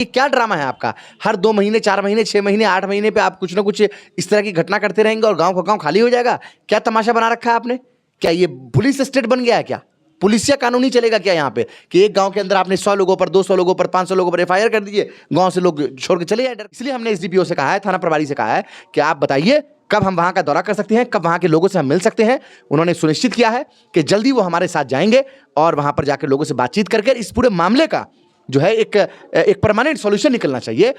ये क्या ड्रामा है आपका? हर 2 महीने, 4 महीने, 6 महीने, 8 महीने पे आप कुछ ना कुछ इस तरह की घटना करते रहेंगे और गाँव का गाँव खाली हो जाएगा? क्या तमाशा बना रखा है आपने? क्या ये पुलिस स्टेट बन गया है क्या? पुलिसिया कानून ही चलेगा क्या यहाँ पे कि एक गांव के अंदर आपने 100 लोगों पर, 200 लोगों पर, 500 लोगों पर एफआईआर कर दीजिए, गांव से लोग छोड़ के चले जाए? इसलिए हमने एसडीपीओ से कहा है, थाना प्रभारी से कहा है कि आप बताइए कब हम वहां का दौरा कर सकते हैं, कब वहां के लोगों से हम मिल सकते हैं। उन्होंने सुनिश्चित किया है कि जल्दी वो हमारे साथ जाएंगे और वहां पर जाकर लोगों से बातचीत करके इस पूरे मामले का जो है एक परमानेंट सॉल्यूशन निकलना चाहिए।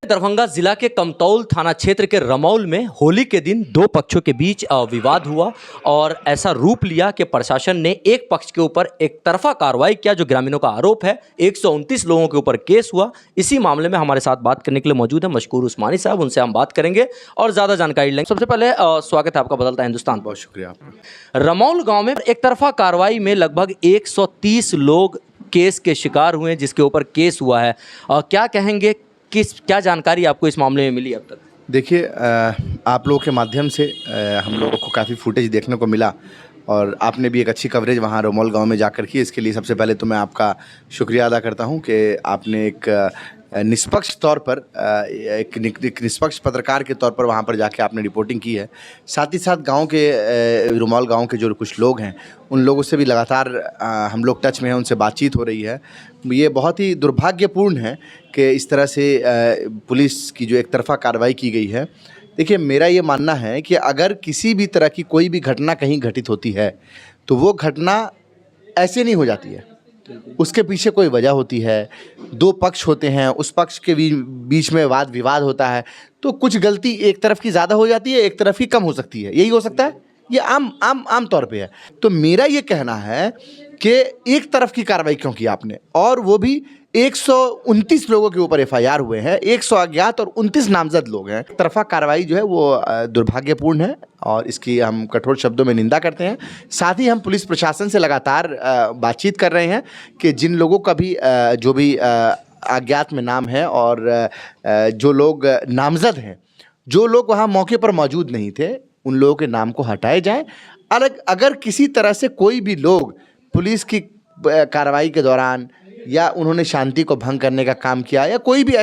दरभंगा जिला के कमतौल थाना क्षेत्र के रमौल में होली के दिन दो पक्षों के बीच विवाद हुआ और ऐसा रूप लिया कि प्रशासन ने एक पक्ष के ऊपर एक तरफा कार्रवाई किया, जो ग्रामीणों का आरोप है। 129 लोगों के ऊपर केस हुआ। इसी मामले में हमारे साथ बात करने के लिए मौजूद है मशकूर उस्मानी साहब, उनसे हम बात करेंगे और ज़्यादा जानकारी लेंगे। सबसे पहले स्वागत है आपका बदलता हिंदुस्तान। बहुत शुक्रिया आपका। रमौल गाँव में एक तरफा कार्रवाई में लगभग 130 लोग केस के शिकार हुए, जिसके ऊपर केस हुआ है। क्या कहेंगे, क्या जानकारी आपको इस मामले में मिली अब तक? देखिए, आप लोगों के माध्यम से हम लोगों को काफ़ी फुटेज देखने को मिला और आपने भी एक अच्छी कवरेज वहाँ रमौल गांव में जाकर की। इसके लिए सबसे पहले तो मैं आपका शुक्रिया अदा करता हूँ कि आपने एक निष्पक्ष तौर पर एक निष्पक्ष पत्रकार के तौर पर वहाँ पर जाके आपने रिपोर्टिंग की है। साथ ही साथ गांव के रमौल गांव के जो कुछ लोग हैं उन लोगों से भी लगातार हम लोग टच में हैं, उनसे बातचीत हो रही है। ये बहुत ही दुर्भाग्यपूर्ण है कि इस तरह से पुलिस की जो एक तरफा कार्रवाई की गई है। देखिए, मेरा ये मानना है कि अगर किसी भी तरह की कोई भी घटना कहीं घटित होती है तो वो घटना ऐसे नहीं हो जाती है, उसके पीछे कोई वजह होती है। दो पक्ष होते हैं, उस पक्ष के बीच में वाद विवाद होता है तो कुछ गलती एक तरफ की ज़्यादा हो जाती है, एक तरफ की कम हो सकती है। यही हो सकता है, ये आम तौर पे है। तो मेरा ये कहना है कि एक तरफ की कार्रवाई क्यों की आपने, और वो भी 129 लोगों के ऊपर एफआईआर हुए हैं, 100 अज्ञात और 29 नामजद लोग हैं। तरफा कार्रवाई जो है वो दुर्भाग्यपूर्ण है और इसकी हम कठोर शब्दों में निंदा करते हैं। साथ ही हम पुलिस प्रशासन से लगातार बातचीत कर रहे हैं कि जिन लोगों का भी जो भी अज्ञात में नाम है और जो लोग नामजद हैं, जो लोग वहाँ मौके पर मौजूद नहीं थे, उन लोगों के नाम को हटाए जाएं। अगर किसी तरह से कोई भी लोग पुलिस की कार्रवाई के दौरान या उन्होंने शांति को भंग करने का काम किया या कोई भी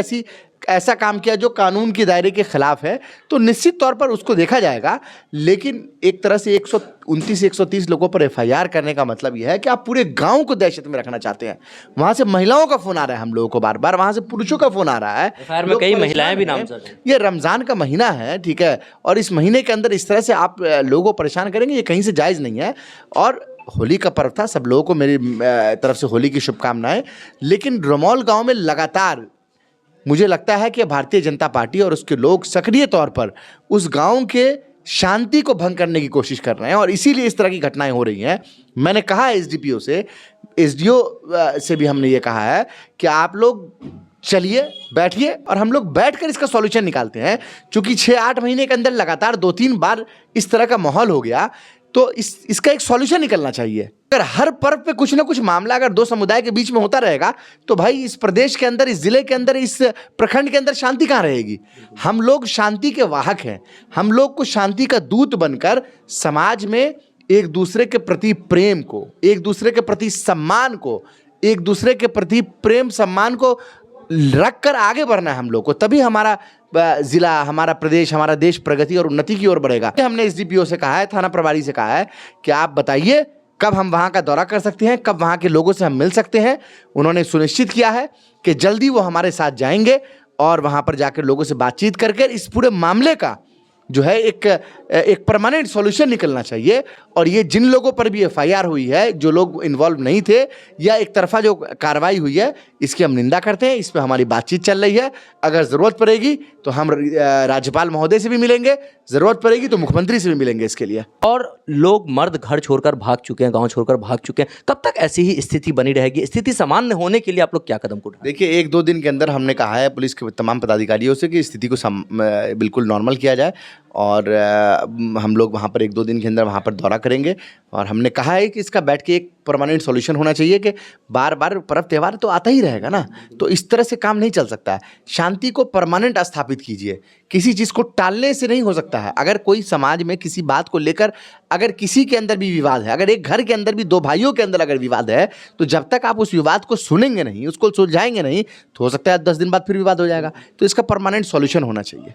ऐसा काम किया जो कानून के दायरे के खिलाफ है, तो निश्चित तौर पर उसको देखा जाएगा। लेकिन एक तरह से 129-130 लोगों पर एफआईआर करने का मतलब यह है कि आप पूरे गांव को दहशत में रखना चाहते हैं। वहां से महिलाओं का फोन आ रहा है हम लोगों को बार बार, वहां से पुरुषों का फोन आ रहा है। एफआईआर में कई महिलाएं भी नामजद हैं। ये रमज़ान का महीना है, ठीक है, और इस महीने के अंदर इस तरह से आप लोगों को परेशान करेंगे, ये कहीं से जायज़ नहीं है। और होली का पर्व था, सब लोगों को मेरी तरफ से होली की शुभकामनाएं। लेकिन रमौल गांव में लगातार मुझे लगता है कि भारतीय जनता पार्टी और उसके लोग सक्रिय तौर पर उस गांव के शांति को भंग करने की कोशिश कर रहे हैं और इसीलिए इस तरह की घटनाएं हो रही हैं। मैंने कहा एसडीपीओ से, एसडीओ से भी हमने ये कहा है कि आप लोग चलिए, बैठिए और हम लोग बैठकर इसका सॉल्यूशन निकालते हैं। क्योंकि 6-8 महीने के अंदर लगातार 2-3 बार इस तरह का माहौल हो गया तो इसका एक सॉल्यूशन निकलना चाहिए। अगर हर पर्व पे कुछ ना कुछ मामला अगर दो समुदाय के बीच में होता रहेगा तो भाई इस प्रदेश के अंदर, इस जिले के अंदर, इस प्रखंड के अंदर शांति कहाँ रहेगी? हम लोग शांति के वाहक हैं। हम लोग को शांति का दूत बनकर समाज में एक दूसरे के प्रति प्रेम को, एक दूसरे के प्रति सम्मान को, एक दूसरे के प्रति प्रेम सम्मान को रख कर आगे बढ़ना है हम लोग को, तभी हमारा जिला, हमारा प्रदेश, हमारा देश प्रगति और उन्नति की ओर बढ़ेगा। हमने एसडीपीओ से कहा है, थाना प्रभारी से कहा है कि आप बताइए कब हम वहाँ का दौरा कर सकते हैं, कब वहाँ के लोगों से हम मिल सकते हैं। उन्होंने सुनिश्चित किया है कि जल्दी वो हमारे साथ जाएंगे और वहाँ पर जाकर लोगों से बातचीत करके इस पूरे मामले का जो है एक परमानेंट सॉल्यूशन निकलना चाहिए। और ये जिन लोगों पर भी एफआईआर हुई है, जो लोग इन्वॉल्व नहीं थे या एक तरफा जो कार्रवाई हुई है, इसकी हम निंदा करते हैं। इस पर हमारी बातचीत चल रही है। अगर ज़रूरत पड़ेगी तो हम राज्यपाल महोदय से भी मिलेंगे, ज़रूरत पड़ेगी तो मुख्यमंत्री से भी मिलेंगे इसके लिए। और लोग मर्द घर छोड़कर भाग चुके हैं, गांव छोड़कर भाग चुके हैं, कब तक ऐसी ही स्थिति बनी रहेगी? स्थिति सामान्य होने के लिए आप लोग क्या कदम उठाएं? देखिए, 1-2 दिन के अंदर हमने कहा है पुलिस के तमाम पदाधिकारियों से कि स्थिति को बिल्कुल नॉर्मल किया जाए और हम लोग वहाँ पर 1-2 दिन के अंदर वहाँ पर दौरा करेंगे और हमने कहा है कि इसका बैठ के एक परमानेंट सॉल्यूशन होना चाहिए कि बार बार पर्व त्यौहार तो आता ही रहेगा ना, तो इस तरह से काम नहीं चल सकता है। शांति को परमानेंट स्थापित कीजिए, किसी चीज़ को टालने से नहीं हो सकता है। अगर कोई समाज में किसी बात को लेकर अगर किसी के अंदर भी विवाद है, अगर एक घर के अंदर भी 2 भाइयों के अंदर अगर विवाद है, तो जब तक आप उस विवाद को सुनेंगे नहीं, उसको सुलझाएंगे नहीं, तो हो सकता है 10 दिन बाद फिर विवाद हो जाएगा। तो इसका परमानेंट सॉल्यूशन होना चाहिए।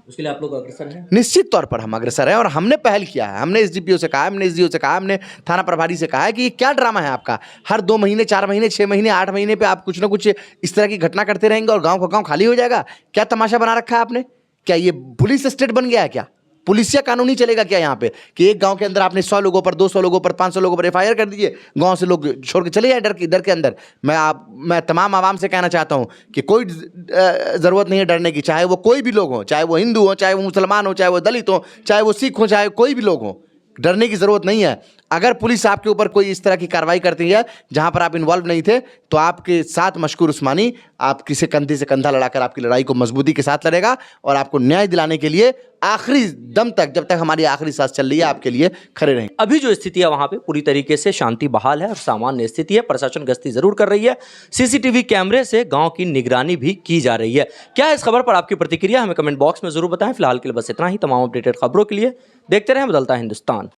उसके लिए आप लोग अग्रसर हैं? निश्चित तौर पर हम अग्रसर हैं और हमने पहल किया है। हमने एसडीपीओ से कहा, हमने एसडीओ से कहा, हमने थाना प्रभारी से कहा है कि ये क्या ड्रामा है आपका। हर 2 महीने, 4 महीने, 6 महीने, 8 महीने पे आप कुछ ना कुछ इस तरह की घटना करते रहेंगे और गांव का गांव खाली हो जाएगा। क्या तमाशा बना रखा है आपने? क्या ये पुलिस स्टेट बन गया है क्या? पुलिसिया कानून नहीं चलेगा क्या यहाँ पे कि एक गांव के अंदर आपने 100 लोगों पर, 200 लोगों पर, 500 लोगों पर FIR कर दीजिए, गांव से लोग छोड़ के चले जाए डर के अंदर। मैं तमाम आवाम से कहना चाहता हूँ कि कोई ज़रूरत नहीं है डरने की, चाहे वो कोई भी लोग हों, चाहे वो हिंदू हों, चाहे वो मुसलमान हो, चाहे वो दलित हों, चाहे वो सिख हों, चाहे कोई भी लोग हों, डरने की ज़रूरत नहीं है। अगर पुलिस आपके ऊपर कोई इस तरह की कार्रवाई करती है जहां पर आप इन्वॉल्व नहीं थे, तो आपके साथ मशकूर उस्मानी आपकी से कंधे से कंधा लड़ाकर आपकी लड़ाई को मजबूती के साथ लड़ेगा और आपको न्याय दिलाने के लिए आखिरी दम तक, जब तक हमारी आखिरी सांस चल रही है, आपके लिए खड़े रहेंगे। अभी जो स्थिति है वहां पे पूरी तरीके से शांति बहाल है और सामान्य स्थिति है। प्रशासन गश्ती जरूर कर रही है, CCTV कैमरे से गांव की निगरानी भी की जा रही है। क्या है इस खबर पर आपकी प्रतिक्रिया हमें कमेंट बॉक्स में जरूर बताएं। फिलहाल के लिए बस इतना ही। तमाम अपडेटेड खबरों के लिए देखते रहें बदलता हिंदुस्तान।